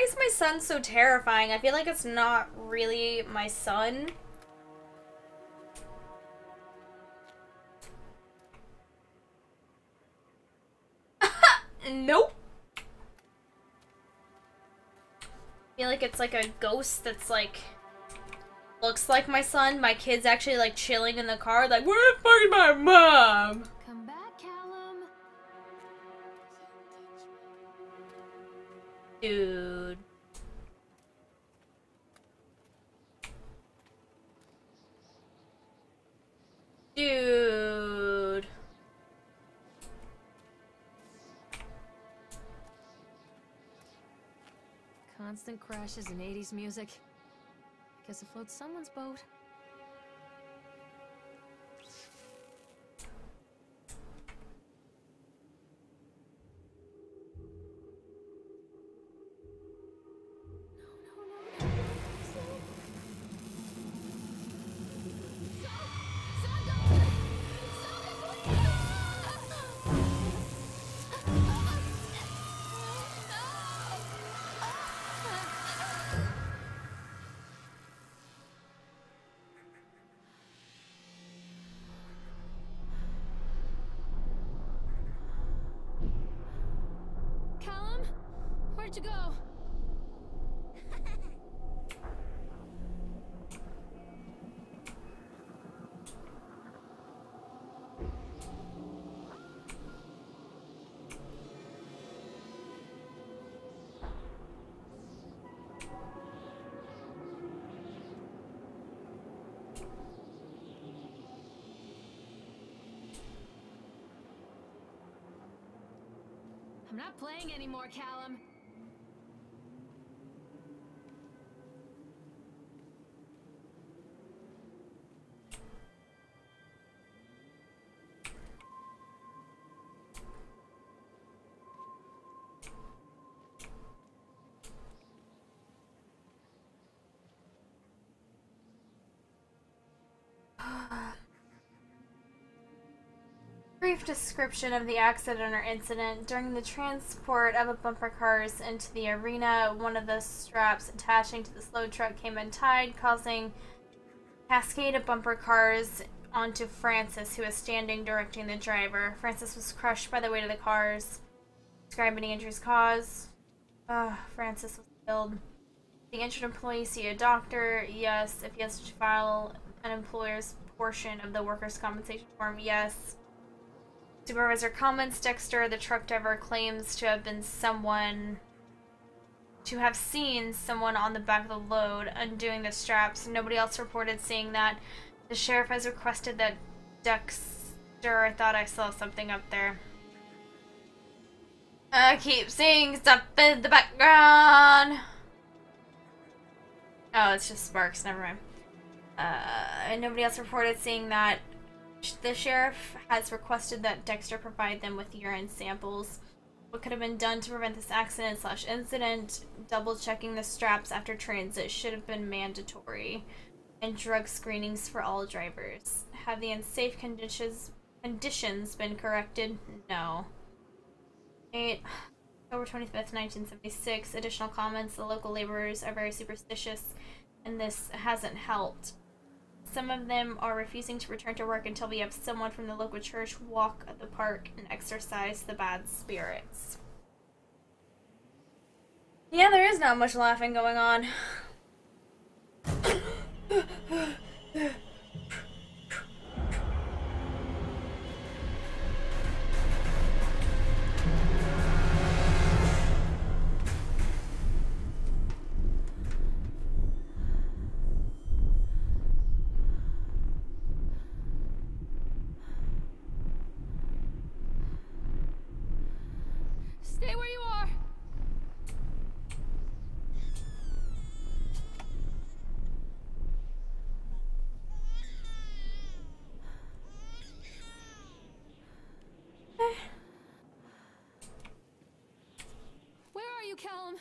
is my son so terrifying? I feel like it's not really my son. Nope. I feel like it's like a ghost that's like looks like my son. My kid's actually like chilling in the car, like, where the fuck is my mom? Come back, Callum. Dude. Dude. Constant crashes and 80s music. Guess it floats someone's boat. Callum? Where'd you go? I'm not playing anymore, Callum. Brief description of the accident or incident. During the transport of a bumper cars into the arena, one of the straps attaching to the slow truck came untied, causing a cascade of bumper cars onto Francis, who was standing directing the driver. Francis was crushed by the weight of the cars. Describe any injuries caused. Francis was killed. The injured employee see a doctor? Yes. If yes, to file an employer's portion of the workers' compensation form? Yes. Supervisor comments. Dexter, the truck driver, claims to have seen someone on the back of the load undoing the straps. Nobody else reported seeing that. The sheriff has requested that Dexter, I thought I saw something up there. I keep seeing stuff in the background. Oh, it's just sparks. Never mind. And nobody else reported seeing that. The sheriff has requested that Dexter provide them with urine samples. What could have been done to prevent this accident/incident? Double checking the straps after transit should have been mandatory. And drug screenings for all drivers. Have the unsafe conditions been corrected? No. 8. October 25th, 1976. Additional comments. The local laborers are very superstitious, and this hasn't helped. Some of them are refusing to return to work until we have someone from the local church walk the park and exorcise the bad spirits. Yeah, there is not much laughing going on. Stay where you are. Where are you, Callum?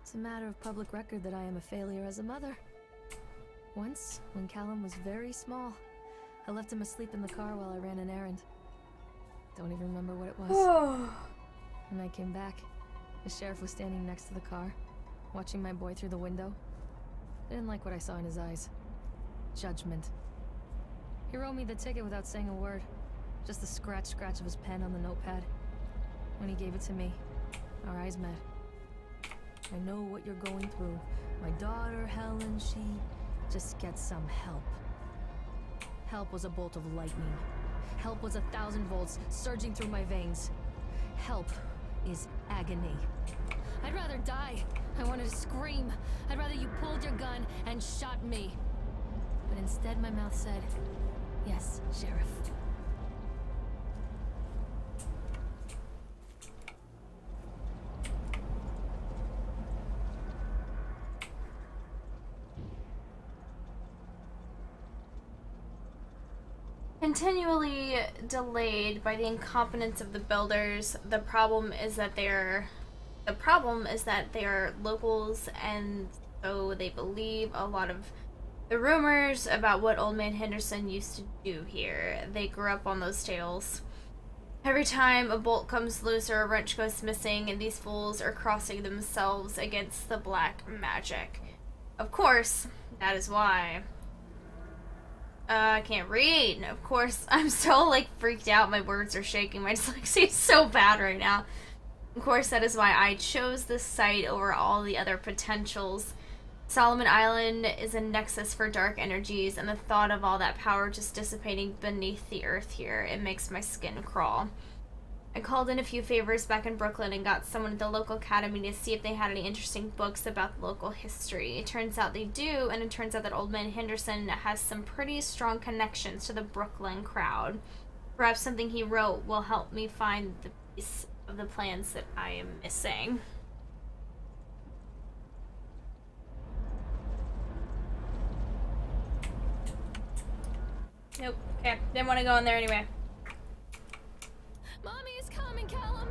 It's a matter of public record that I am a failure as a mother. Once, when Callum was very small, I left him asleep in the car while I ran an errand. Don't even remember what it was. When I came back, the sheriff was standing next to the car, watching my boy through the window. I didn't like what I saw in his eyes. Judgment. He wrote me the ticket without saying a word. Just the scratch of his pen on the notepad. When he gave it to me, our eyes met. I know what you're going through. My daughter, Helen, she just gets some help. Help was a bolt of lightning. Help was 1,000 volts surging through my veins. Help is agony. I'd rather die. I wanted to scream. I'd rather you pulled your gun and shot me. But instead my mouth said, yes, Sheriff. Continually delayed by the incompetence of the builders. The problem is that they're locals, and so they believe a lot of the rumors about what Old Man Henderson used to do here. They grew up on those tales. Every time a bolt comes loose or a wrench goes missing, and these fools are crossing themselves against the black magic. Of course, that is why. I can't read. Of course, I'm so, like, freaked out. My words are shaking. My dyslexia is so bad right now. Of course, that is why I chose this site over all the other potentials. Solomon Island is a nexus for dark energies, and the thought of all that power just dissipating beneath the earth here, it makes my skin crawl. I called in a few favors back in Brooklyn and got someone at the local academy to see if they had any interesting books about local history. It turns out they do, and it turns out that Old Man Henderson has some pretty strong connections to the Brooklyn crowd. Perhaps something he wrote will help me find the piece of the plans that I am missing. Nope. Okay. Didn't want to go in there anyway. Mommy is coming, Callum!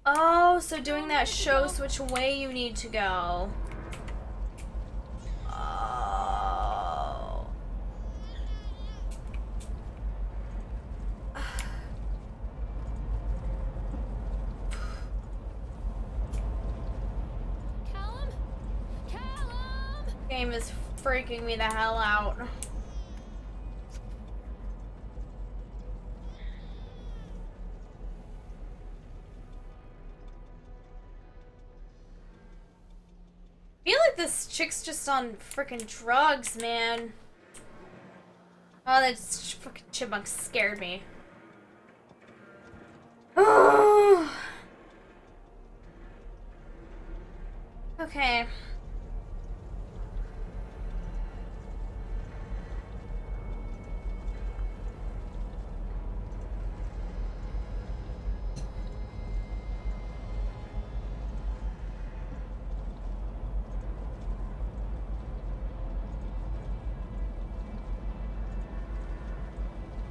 Oh, so doing that shows which way you need to go. Oh. Callum? Callum! Game is freaking me the hell out. I feel like this chick's just on freaking drugs, man. Oh, that fucking chipmunk scared me. Oh. Okay.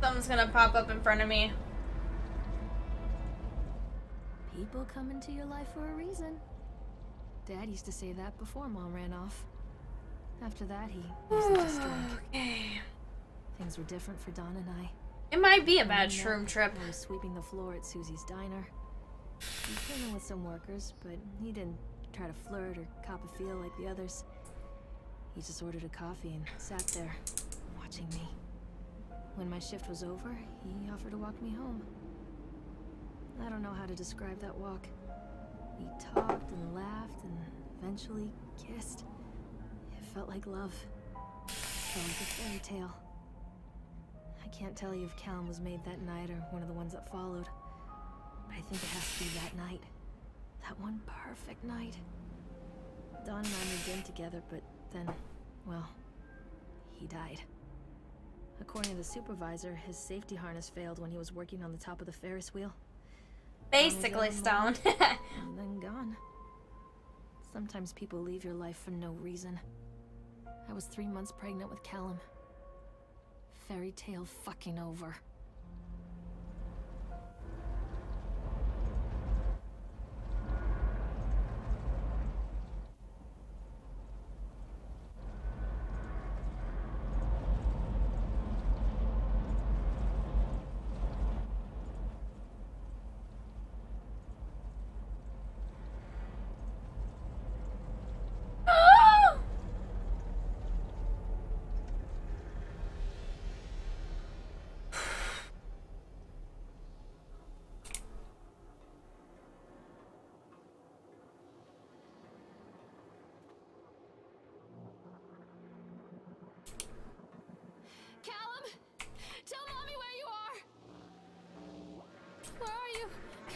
Something's gonna pop up in front of me. People come into your life for a reason. Dad used to say that before Mom ran off. After that, he used to just drink. Okay. Things were different for Don and I. It might be a bad shroom trip. I was sweeping the floor at Susie's diner. He came in with some workers, but he didn't try to flirt or cop a feel like the others. He just ordered a coffee and sat there, watching me. When my shift was over, he offered to walk me home. I don't know how to describe that walk. We talked and laughed and eventually kissed. It felt like love. It felt like a fairy tale. I can't tell you if Callum was made that night or one of the ones that followed. But I think it has to be that night. That one perfect night. Dawn and I moved in together, but then, well, he died. According to the supervisor, his safety harness failed when he was working on the top of the Ferris wheel. Basically stoned. And then gone. Sometimes people leave your life for no reason. I was 3 months pregnant with Callum. Fairy tale fucking over.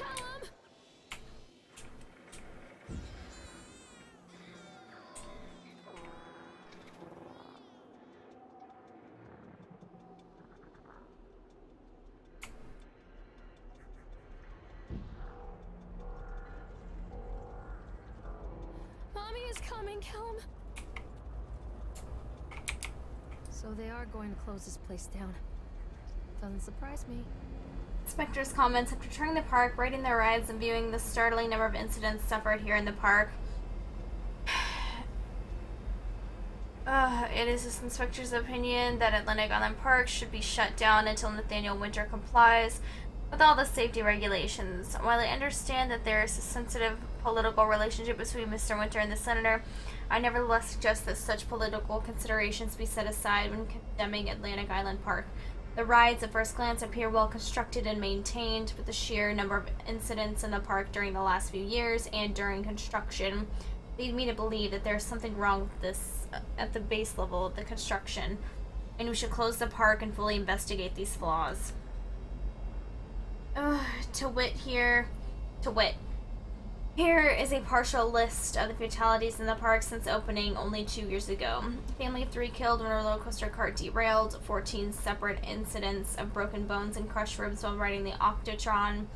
Callum! Mommy is coming, Callum. So they are going to close this place down. Doesn't surprise me. Inspectors' comments after touring the park, rating their rides, and viewing the startling number of incidents suffered here in the park. It is this inspector's opinion that Atlantic Island Park should be shut down until Nathaniel Winter complies with all the safety regulations. While I understand that there is a sensitive political relationship between Mr. Winter and the senator, I nevertheless suggest that such political considerations be set aside when condemning Atlantic Island Park. The rides, at first glance, appear well constructed and maintained, but the sheer number of incidents in the park during the last few years and during construction lead me to believe that there's something wrong with this at the base level of the construction, and we should close the park and fully investigate these flaws. Here is a partial list of the fatalities in the park since opening only 2 years ago. Family of 3 killed when a roller coaster cart derailed, 14 separate incidents of broken bones and crushed ribs while riding the Octotron,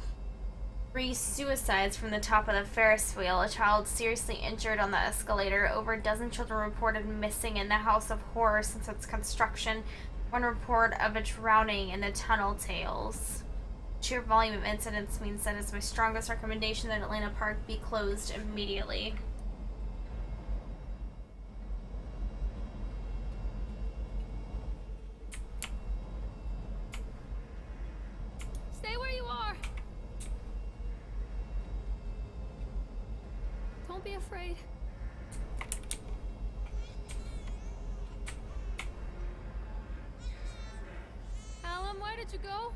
3 suicides from the top of the Ferris wheel, a child seriously injured on the escalator, over a dozen children reported missing in the House of Horror since its construction, 1 report of a drowning in the Tunnel Tales. Sheer volume of incidents means that it's my strongest recommendation that Atlanta Park be closed immediately. Stay where you are! Don't be afraid. Callum, where did you go?